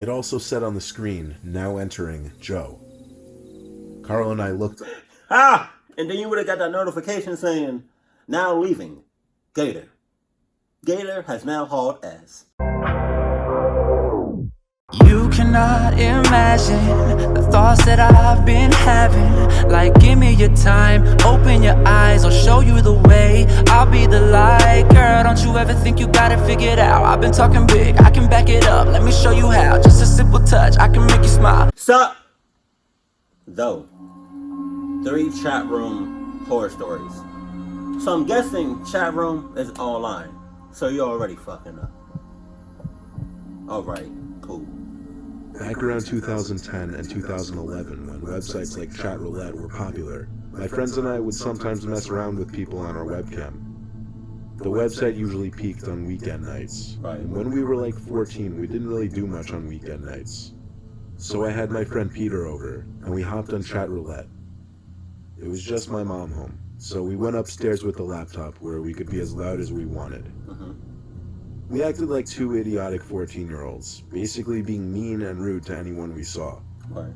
It also said on the screen, now entering Joe. Carl and I looked. Ah! And then you would have got that notification saying, now leaving. Gator. Gator has now hauled ass. You cannot imagine the thoughts that I've been having. Like, give me your time, open your eyes, I'll show you the way. I'll be the light, girl, don't you ever think you got it figured out. I've been talking big, I can back it up, let me show you how. Just a simple touch, I can make you smile. Sup? Though, 3 chat room horror stories. So I'm guessing chat room is online. So you're already fucking up. Alright, cool. Back around 2010 and 2011, when websites like Chatroulette were popular, my friends and I would sometimes mess around with people on our webcam. The website usually peaked on weekend nights. Right. And when we were like 14, we didn't really do much on weekend nights. So I had my friend Peter over, and we hopped on Chatroulette. It was just my mom home, so we went upstairs with the laptop where we could be as loud as we wanted. We acted like 2 idiotic 14-year-olds, basically being mean and rude to anyone we saw. Right.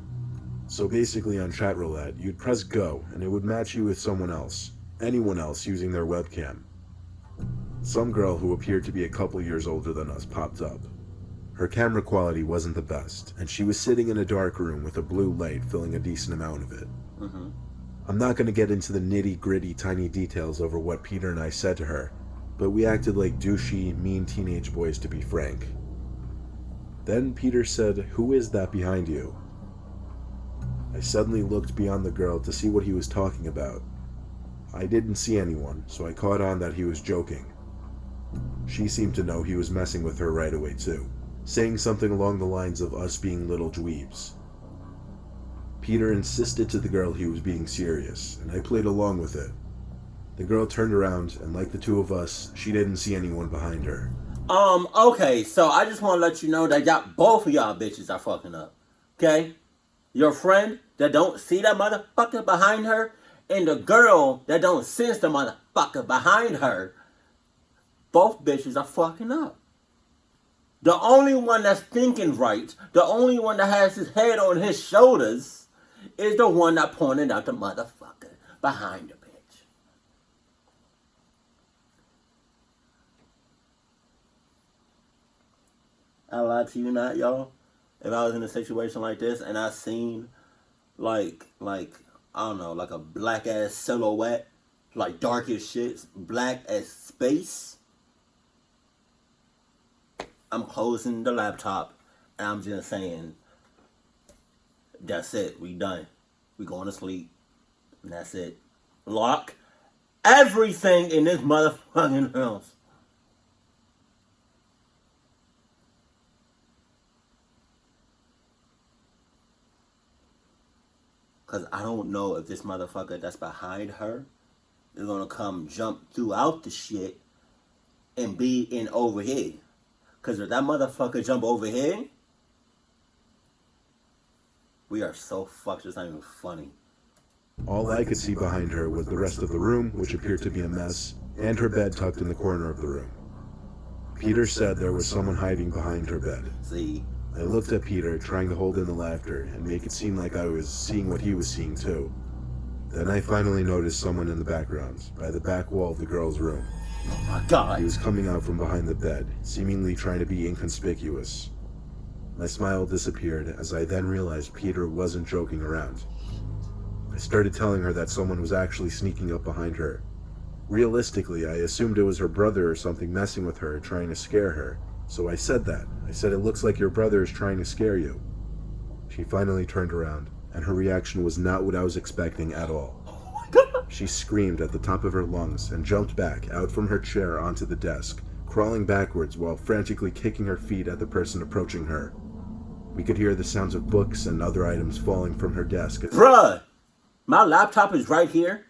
So basically on Chatroulette, you'd press go and it would match you with someone else, anyone else using their webcam. Some girl who appeared to be a couple years older than us popped up. Her camera quality wasn't the best, and she was sitting in a dark room with a blue light filling a decent amount of it. I'm not going to get into the nitty-gritty tiny details over what Peter and I said to her, but we acted like douchey, mean teenage boys, to be frank. Then Peter said, "Who is that behind you?" I suddenly looked beyond the girl to see what he was talking about. I didn't see anyone, so I caught on that he was joking. She seemed to know he was messing with her right away too, saying something along the lines of us being little dweebs. Peter insisted to the girl he was being serious, and I played along with it. The girl turned around, and like the two of us, she didn't see anyone behind her. Okay, so I just want to let you know that both of y'all bitches are fucking up. Okay? Your friend that don't see that motherfucker behind her, and the girl that don't sense the motherfucker behind her, both bitches are fucking up. The only one that's thinking right, the only one that has his head on his shoulders, is the one that pointed out the motherfucker behind the bitch. I lie to you not, y'all. If I was in a situation like this and I seen like I don't know, like a black ass silhouette, like dark as shit, black as space, I'm closing the laptop and I'm just saying, that's it, we done. We going to sleep. And that's it. Lock everything in this motherfucking house. Because I don't know if this motherfucker that's behind her is going to come jump throughout the shit and be in over here. Because if that motherfucker jump over here, we are so fucked, it's not even funny. All I could see behind her was the rest of the room, which appeared to be a mess, and her bed tucked in the corner of the room. Peter said there was someone hiding behind her bed. See? I looked at Peter, trying to hold in the laughter and make it seem like I was seeing what he was seeing too. Then I finally noticed someone in the background, by the back wall of the girl's room. Oh my god. He was coming out from behind the bed, seemingly trying to be inconspicuous. My smile disappeared as I then realized Peter wasn't joking around. I started telling her that someone was actually sneaking up behind her. Realistically, I assumed it was her brother or something messing with her, trying to scare her. So I said that. I said, "It looks like your brother is trying to scare you." She finally turned around, and her reaction was not what I was expecting at all. She screamed at the top of her lungs and jumped back out from her chair onto the desk, crawling backwards while frantically kicking her feet at the person approaching her. We could hear the sounds of books and other items falling from her desk. Bruh, my laptop is right here.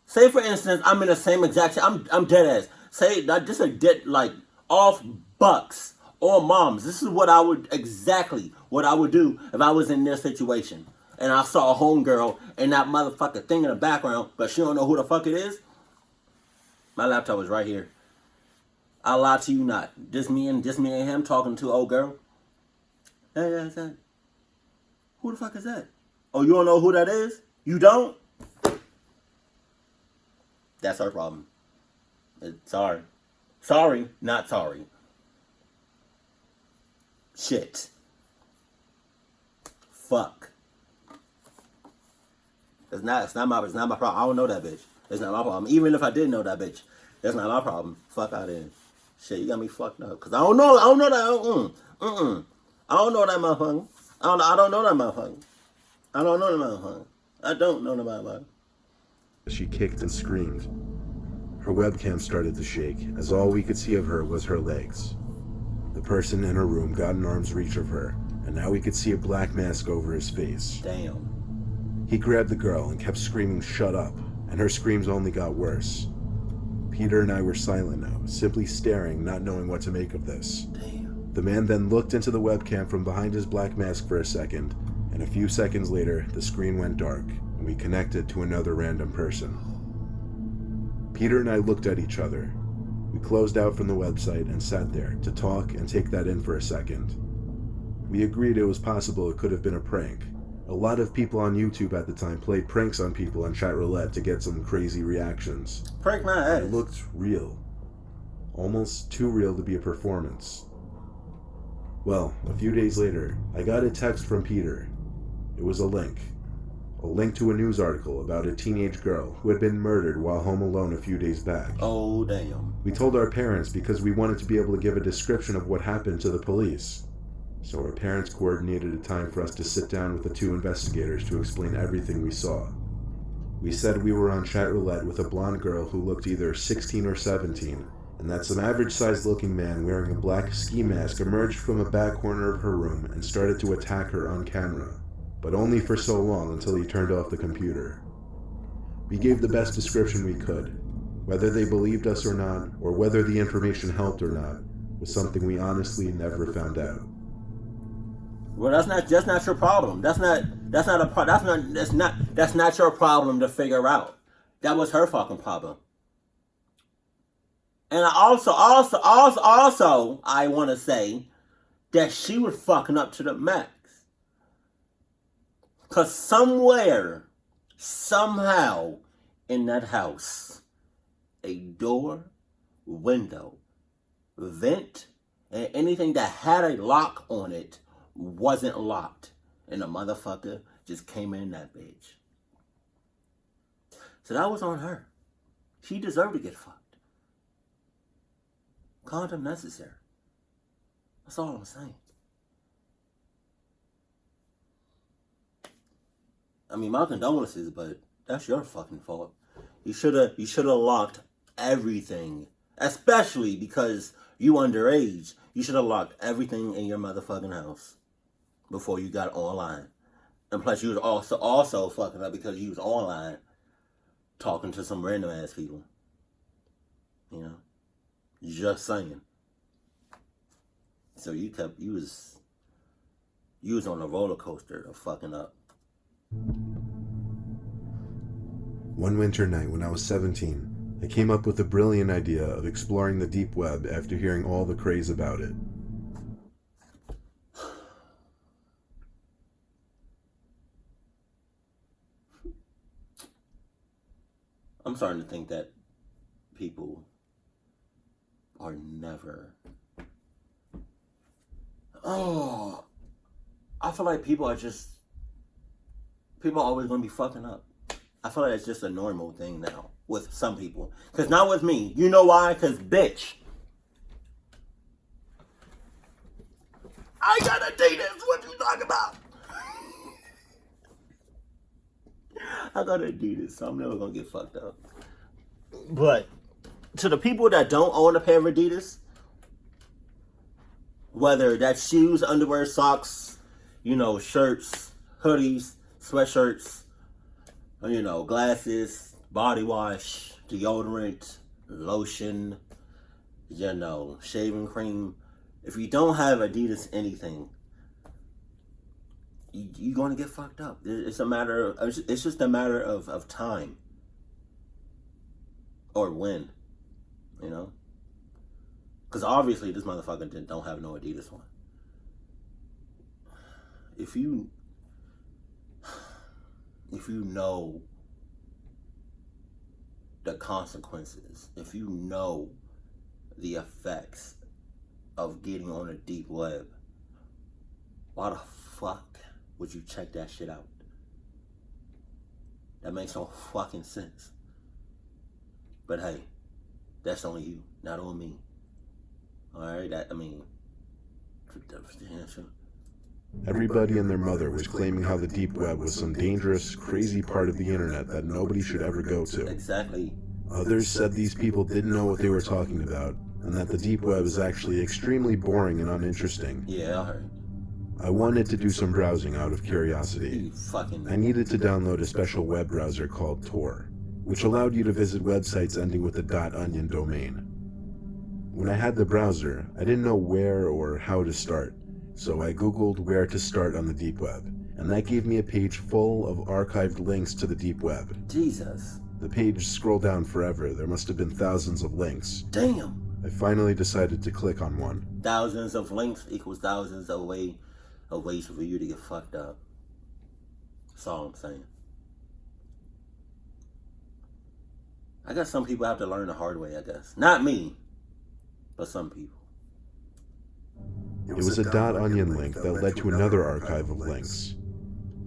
Say for instance, I'm in the same exact. I'm dead ass. Say that this is dead like off bucks or moms. This is what I would do if I was in this situation and I saw a homegirl and that motherfucker thing in the background, but she don't know who the fuck it is. My laptop is right here. I lie to you not. Just me and him talking to old girl. Hey, that's that. Who the fuck is that? Oh, you don't know who that is? You don't? That's our problem. Sorry. Sorry, not sorry. Shit. Fuck. It's not my problem. I don't know that bitch. It's not my problem. Even if I did know that bitch, that's not my problem. Fuck out of here. Shit, you got me fucked up. Cause I don't know that. I don't know that motherfucker. I don't know that motherfucker. I don't know that motherfucker. I don't know that motherfucker. She kicked and screamed. Her webcam started to shake, as all we could see of her was her legs. The person in her room got in arm's reach of her, and now we could see a black mask over his face. Damn. He grabbed the girl and kept screaming, "Shut up," and her screams only got worse. Peter and I were silent now, simply staring, not knowing what to make of this. Damn. The man then looked into the webcam from behind his black mask for a second, and a few seconds later, the screen went dark, and we connected to another random person. Peter and I looked at each other. We closed out from the website and sat there to talk and take that in for a second. We agreed it was possible it could have been a prank. A lot of people on YouTube at the time played pranks on people on chat roulette to get some crazy reactions. Prank my ass. It looked real. Almost too real to be a performance. Well, a few days later, I got a text from Peter. It was a link to a news article about a teenage girl who had been murdered while home alone a few days back. Oh, damn. We told our parents because we wanted to be able to give a description of what happened to the police. So our parents coordinated a time for us to sit down with the two investigators to explain everything we saw. We said we were on chat roulette with a blonde girl who looked either 16 or 17, and that some average-sized looking man wearing a black ski mask emerged from a back corner of her room and started to attack her on camera, but only for so long until he turned off the computer. We gave the best description we could. Whether they believed us or not, or whether the information helped or not, was something we honestly never found out. Well, that's not your problem. That's not your problem to figure out. That was her fucking problem. And I also, I want to say that she was fucking up to the max. Cause somewhere, somehow, in that house, a door, window, vent, and anything that had a lock on it wasn't locked, and the motherfucker just came in that bitch. So that was on her. She deserved to get fucked. Condom necessary. That's all I'm saying. I mean, my condolences, but that's your fucking fault. You should have locked everything, especially because you underage. You should have locked everything in your motherfucking house before you got online. And plus, you was also fucking up because you was online talking to some random ass people. You know, just saying. So you was on a roller coaster of fucking up. One winter night when I was 17, I came up with a brilliant idea of exploring the deep web after hearing all the craze about it. I'm starting to think that people are never... I feel like people are always going to be fucking up. I feel like it's just a normal thing now with some people. Because not with me. You know why? Because, bitch, I got Adidas. What you talking about? I got Adidas, so I'm never going to get fucked up. But to the people that don't own a pair of Adidas, whether that's shoes, underwear, socks, shirts, hoodies, sweatshirts, glasses, body wash, deodorant, lotion, shaving cream. If you don't have Adidas anything, you're going to get fucked up. It's just a matter of time. Or when, Because obviously this motherfucker don't have no Adidas one. if you know the consequences, if you know the effects of getting on a deep web, why the fuck would you check that shit out? That makes no fucking sense. But hey, that's on you, not on me. Alright, Everybody and their mother was claiming how the deep web was some dangerous, crazy part of the internet that nobody should ever go to. Exactly. Others said these people didn't know what they were talking about, and that the deep web is actually extremely boring and uninteresting. Yeah, I heard. I wanted to do some browsing out of curiosity. You fucking... I needed to download a special web browser called Tor, which allowed you to visit websites ending with the .onion domain. When I had the browser, I didn't know where or how to start, so I googled where to start on the deep web, and that gave me a page full of archived links to the deep web. Jesus. The page scrolled down forever. There must have been thousands of links. Damn. I finally decided to click on one. Thousands of links equals thousands of ways for you to get fucked up. That's all I'm saying. I guess some people have to learn the hard way, I guess. Not me, but some people. It was a .onion link that led to another archive of links.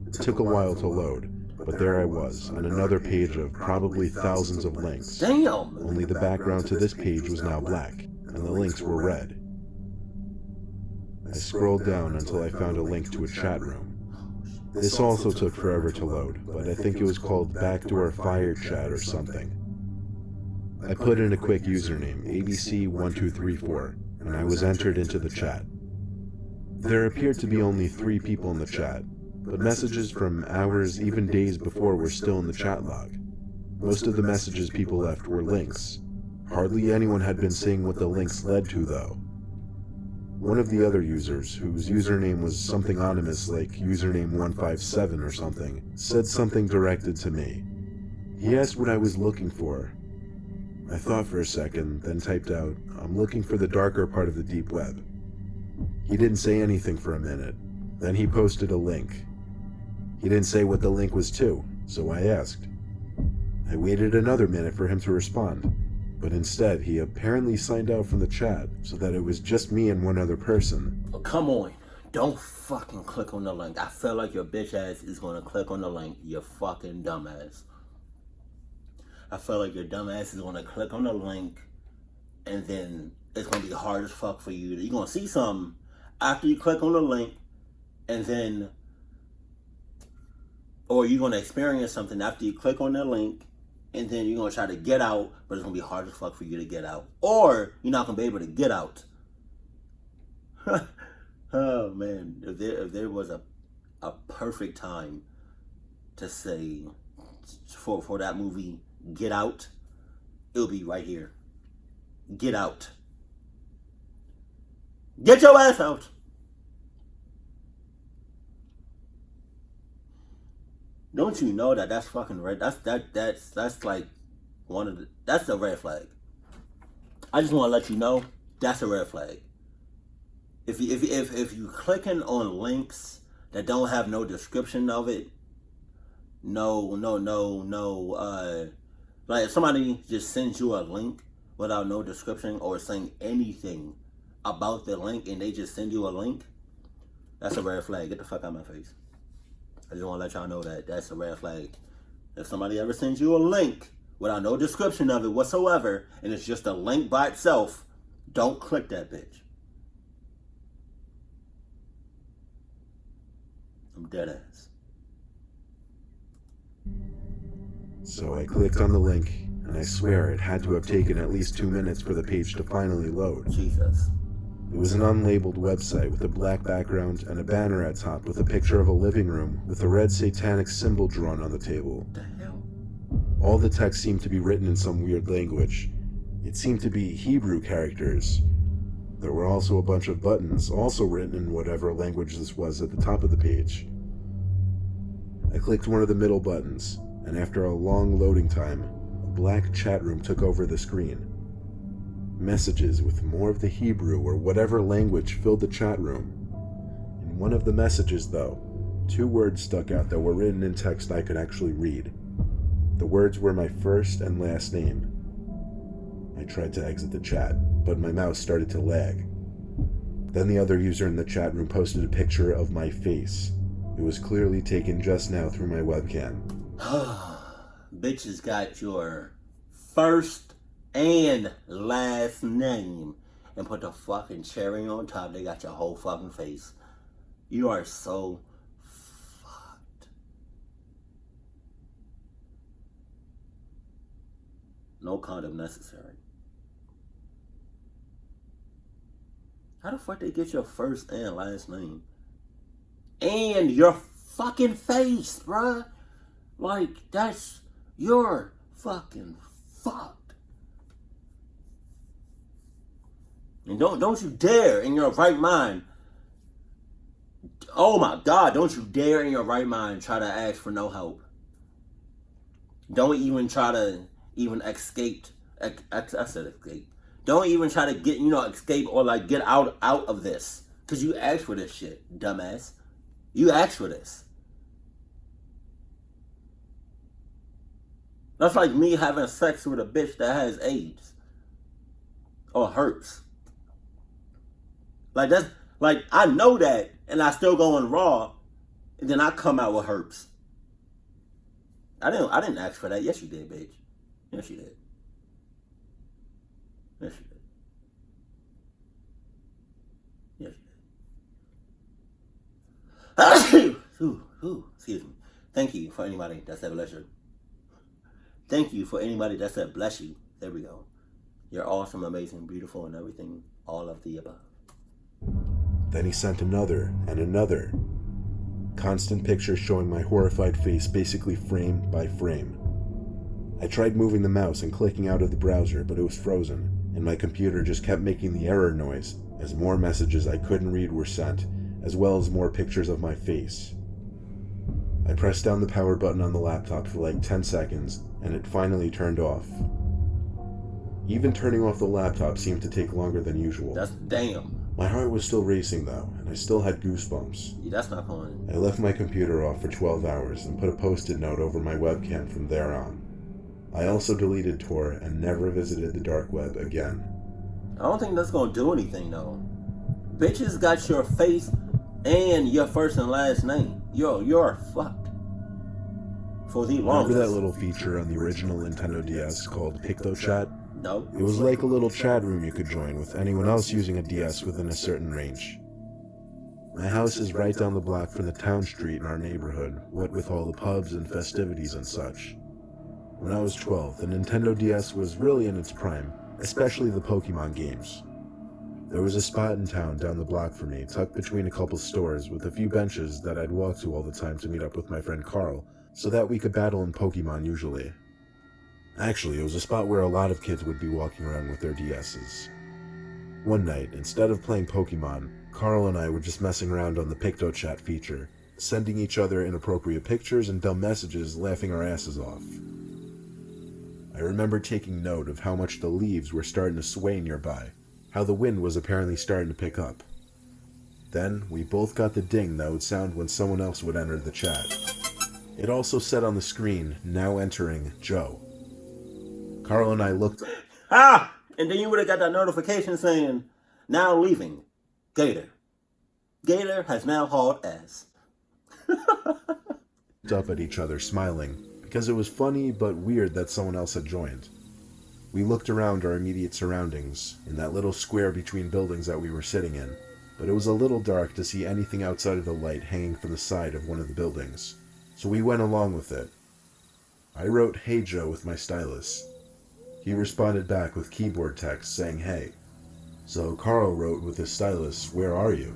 It took a while to load, but there I was, on another page of probably thousands of links. Damn! Only the background to this page was now black, and the links were red. I scrolled down until I found a link to a chat room. This also took forever to load, but I think it was called Backdoor Fire Chat or something. I put in a quick username, ABC1234, and I was entered into the chat. There appeared to be only 3 people in the chat, but messages from hours, even days before, were still in the chat log. Most of the messages people left were links. Hardly anyone had been seeing what the links led to, though. One of the other users, whose username was something ominous like username 157 or something, said something directed to me. He asked what I was looking for. I thought for a second, then typed out, "I'm looking for the darker part of the deep web." He didn't say anything for a minute. Then he posted a link. He didn't say what the link was to, so I asked. I waited another minute for him to respond, but instead he apparently signed out from the chat so that it was just me and one other person. Oh, come on. Don't fucking click on the link. I feel like your bitch ass is gonna click on the link, you fucking dumbass. I feel like your dumbass is gonna click on the link, and then it's gonna be hard as fuck for you. You're gonna see something after you click on the link, and then, or you're gonna experience something after you click on the link, and then you're gonna try to get out, but it's gonna be hard as fuck for you to get out, or you're not gonna be able to get out. Oh man, if there was a perfect time to say for that movie, Get Out, it'll be right here. Get out. Get your ass out. Don't you know that that's fucking red? That's like one of the, that's a red flag. I just want to let you know that's a red flag. If you clicking on links that don't have no description of it, like if somebody just sends you a link without no description or saying anything about the link and they just send you a link, that's a red flag. Get the fuck out of my face. I just want to let y'all know that that's a red flag. If somebody ever sends you a link without no description of it whatsoever, and it's just a link by itself, don't click that bitch. I'm dead ass. So I clicked on the link, and I swear it had to have taken at least 2 minutes for the page to finally load. Jesus. It was an unlabeled website with a black background and a banner at top with a picture of a living room with a red satanic symbol drawn on the table. What the hell? All the text seemed to be written in some weird language. It seemed to be Hebrew characters. There were also a bunch of buttons, also written in whatever language this was at the top of the page. I clicked one of the middle buttons, and after a long loading time, a black chat room took over the screen. Messages with more of the Hebrew or whatever language filled the chat room. In In one of the messages, though, 2 words stuck out that were written in text I could actually read. The words were my first and last name. I tried to exit the chat, but my mouse started to lag. Then the other user in the chat room posted a picture of my face. It was clearly taken just now through my webcam. Bitches got your first and last name and put the fucking cherry on top. They got your whole fucking face. You are so fucked. No condom necessary. How the fuck they get your first and last name? And your fucking face, bruh. Like, that's... You're fucking fucked. And don't you dare in your right mind... Oh my God, don't you dare in your right mind try to ask for no help. Don't even try to escape. I said escape. Don't even try to get, escape or like get out of this. Because you asked for this shit, dumbass. You asked for this. That's like me having sex with a bitch that has AIDS. Or herpes. Like that's, like I know that and I still go on Raw and then I come out with herpes. I didn't ask for that. Yes you did, bitch. Yes you did. Yes, you did. Yes, you did. Excuse me. Thank you for anybody that said bless you. Thank you for anybody that said bless you. There we go. You're awesome, amazing, beautiful, and everything. All of the above. Then he sent another and another. Constant pictures showing my horrified face basically frame by frame. I tried moving the mouse and clicking out of the browser, but it was frozen. And my computer just kept making the error noise as more messages I couldn't read were sent, as well as more pictures of my face. I pressed down the power button on the laptop for like 10 seconds, and it finally turned off. Even turning off the laptop seemed to take longer than usual. That's damn. My heart was still racing though, and I still had goosebumps. Yeah, that's not fun. I left my computer off for 12 hours and put a post-it note over my webcam from there on. I also deleted Tor and never visited the dark web again. I don't think that's gonna do anything though. Bitches got your face and your first and last name. You're fucked. For the longest. Remember that little feature on the original Nintendo DS called PictoChat? No. It was like a little chat room you could join with anyone else using a DS within a certain range. My house is right down the block from the town street in our neighborhood, what with all the pubs and festivities and such. When I was 12, the Nintendo DS was really in its prime, especially the Pokemon games. There was a spot in town down the block from me, tucked between a couple stores with a few benches that I'd walk to all the time to meet up with my friend Carl, so that we could battle in Pokemon usually. Actually, it was a spot where a lot of kids would be walking around with their DSs. One night, instead of playing Pokemon, Carl and I were just messing around on the PictoChat feature, sending each other inappropriate pictures and dumb messages, laughing our asses off. I remember taking note of how much the leaves were starting to sway nearby, how the wind was apparently starting to pick up. Then, we both got the ding that would sound when someone else would enter the chat. It also said on the screen, now entering Joe. Carl and I looked... Ah! And then you would have got that notification saying, now leaving, Gator. Gator has now hauled ass. up at each other, smiling, because it was funny but weird that someone else had joined. We looked around our immediate surroundings, in that little square between buildings that we were sitting in, but it was a little dark to see anything outside of the light hanging from the side of one of the buildings, so we went along with it. I wrote, "Hey Joe," with my stylus. He responded back with keyboard text saying, "Hey." So Carl wrote with his stylus, "Where are you?"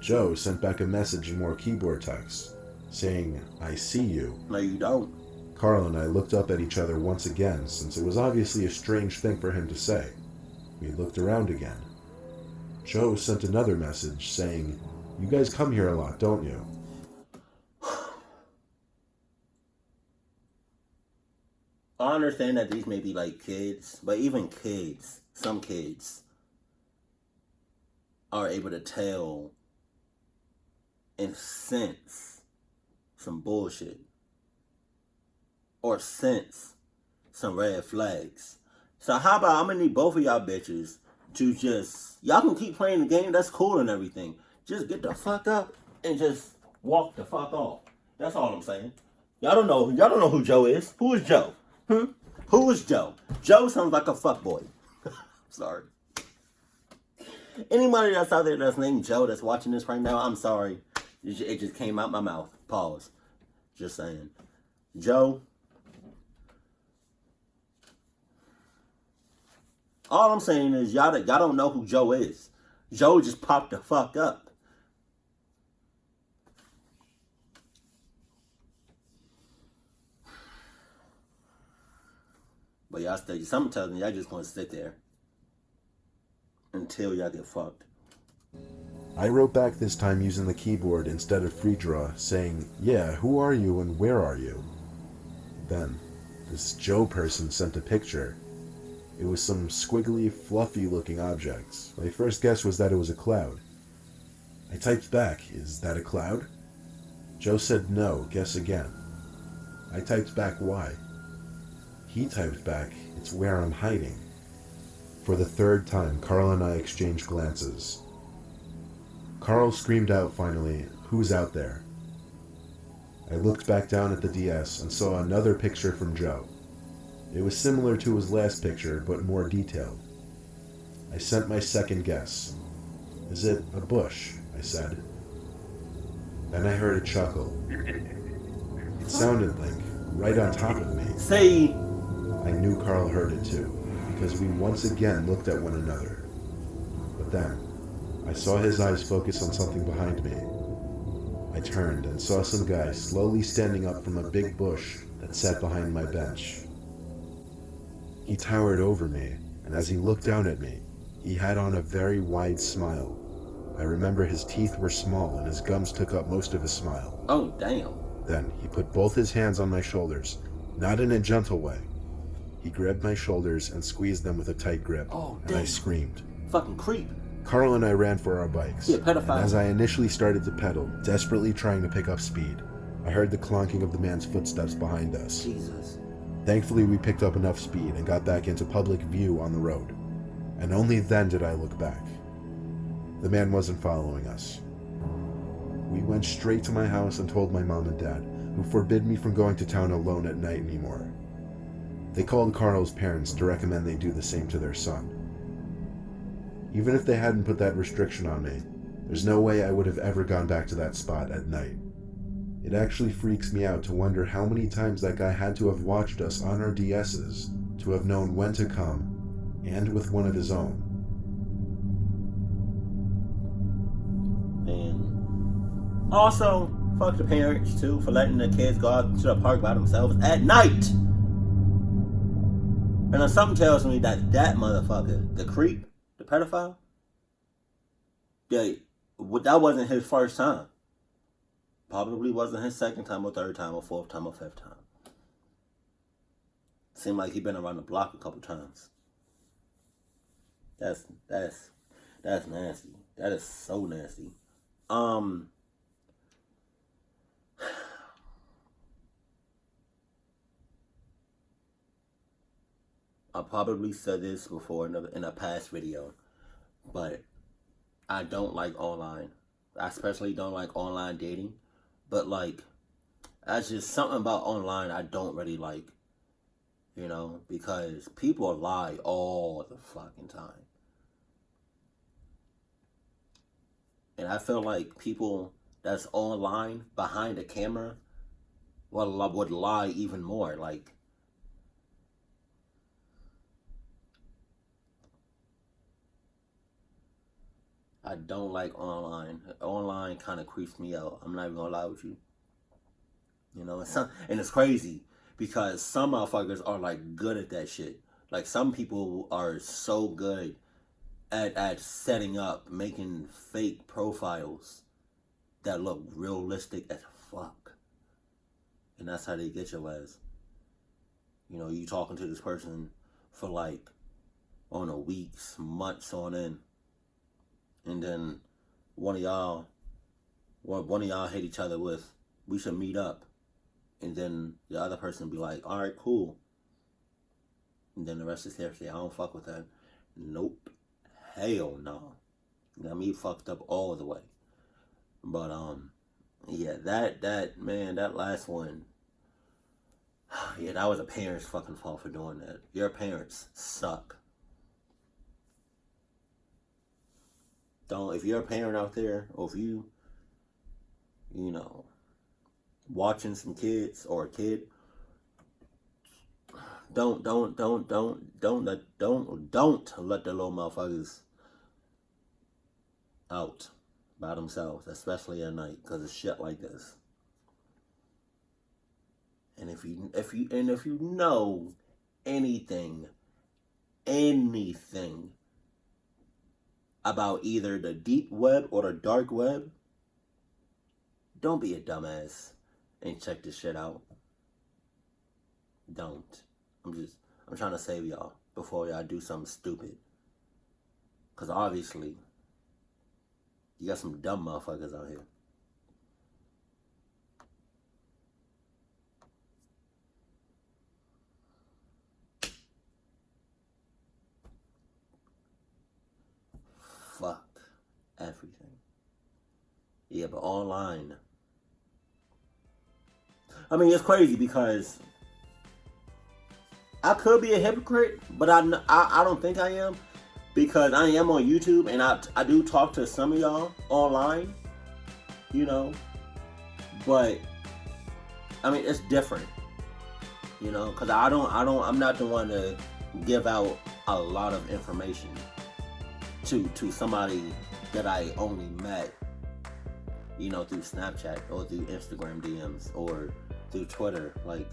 Joe sent back a message in more keyboard text, saying, "I see you." No, you don't. Carl and I looked up at each other once again, since it was obviously a strange thing for him to say. We looked around again. Joe sent another message saying, "You guys come here a lot, don't you?" I understand that these may be like kids, but even kids, some kids, are able to tell and sense some bullshit. Or sense some red flags. So how about I'm gonna need both of y'all bitches to just, y'all can keep playing the game, that's cool and everything. Just get the fuck up and just walk the fuck off. That's all I'm saying. Y'all don't know who Joe is. Who is Joe? Who is Joe? Joe sounds like a fuckboy. Sorry. Anybody that's out there that's named Joe that's watching this right now, I'm sorry. It just came out my mouth. Pause. Just saying. Joe. All I'm saying is y'all don't know who Joe is. Joe just popped the fuck up. But y'all something tells me y'all just gonna sit there until y'all get fucked. I wrote back this time using the keyboard instead of free draw, saying, yeah, who are you and where are you? Then, this Joe person sent a picture. It was some squiggly, fluffy looking object. My first guess was that it was a cloud. I typed back, is that a cloud? Joe said no, guess again. I typed back why. He typed back, it's where I'm hiding. For the third time, Carl and I exchanged glances. Carl screamed out finally, who's out there? I looked back down at the DS and saw another picture from Joe. It was similar to his last picture, but more detailed. I sent my second guess. Is it a bush? I said. Then I heard a chuckle. It sounded like right on top of me. See? I knew Carl heard it too, because we once again looked at one another. But then, I saw his eyes focus on something behind me. I turned and saw some guy slowly standing up from a big bush that sat behind my bench. He towered over me, and as he looked down at me, he had on a very wide smile. I remember his teeth were small and his gums took up most of his smile. Oh, damn. Then he put both his hands on my shoulders, not in a gentle way. He grabbed my shoulders and squeezed them with a tight grip, and I screamed. Fucking creep. Carl and I ran for our bikes, Yeah, pedophile. and as I initially started to pedal, desperately trying to pick up speed, I heard the clonking of the man's footsteps behind us. Jesus. Thankfully, we picked up enough speed and got back into public view on the road, and only then did I look back. The man wasn't following us. We went straight to my house and told my mom and dad, who forbid me from going to town alone at night anymore. They called Carl's parents to recommend they do the same to their son. Even if they hadn't put that restriction on me, there's no way I would have ever gone back to that spot at night. It actually freaks me out to wonder how many times that guy had to have watched us on our DS's to have known when to come, and with one of his own. And also, fuck the parents too for letting the kids go out to the park by themselves at night. And then something tells me that motherfucker, the creep, the pedophile, that wasn't his first time. Probably wasn't his second time or third time or fourth time or fifth time. Seemed like he'd been around the block a couple times. That's nasty. That is so nasty. I probably said this before in a past video, but I don't like online. I especially don't like online dating. But like, that's just something about online I don't really like. You know, because people lie all the fucking time. And I feel like people that's online behind a camera would lie even more. Like, I don't like online. Online kind of creeps me out. I'm not even gonna lie with you. You know, and it's crazy because some motherfuckers are like good at that shit. Like some people are so good at setting up, making fake profiles that look realistic as fuck. And that's how they get your ass. You know, you talking to this person for like, I don't know, weeks, months on end. And then one of y'all what one of y'all hate each other with, we should meet up. And then the other person be like, all right, cool. And then the rest is history. I don't fuck with that. Nope. Hell no. Got me fucked up all the way. But, yeah, that last one, yeah, that was a parent's fucking fault for doing that. Your parents suck. If you're a parent out there, or if you know, watching some kids or a kid, don't let the little motherfuckers out by themselves, especially at night, because of shit like this. And if you know anything about either the deep web or the dark web, don't be a dumbass and check this shit out. Don't. I'm trying to save y'all before y'all do something stupid. Because obviously, you got some dumb motherfuckers out here. Fuck everything. Yeah, but online, I mean, it's crazy because I could be a hypocrite, but I don't think I am, because I am on YouTube and I do talk to some of y'all online, you know, but I mean, it's different, you know, because I'm not the one to give out a lot of information to somebody that I only met, you know, through Snapchat or through Instagram DMs or through Twitter. Like,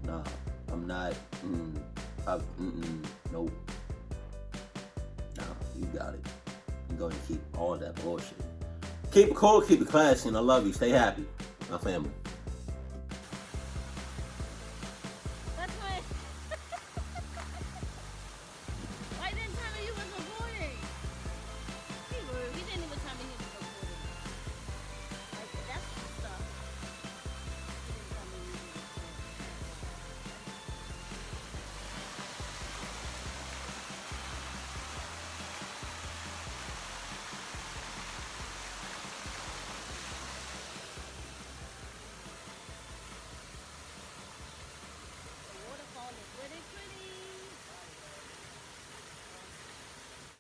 nah, I'm not. Nope. Nah, you got it. I'm going to keep all that bullshit. Keep it cool, keep it classy, and I love you. Stay happy, my family.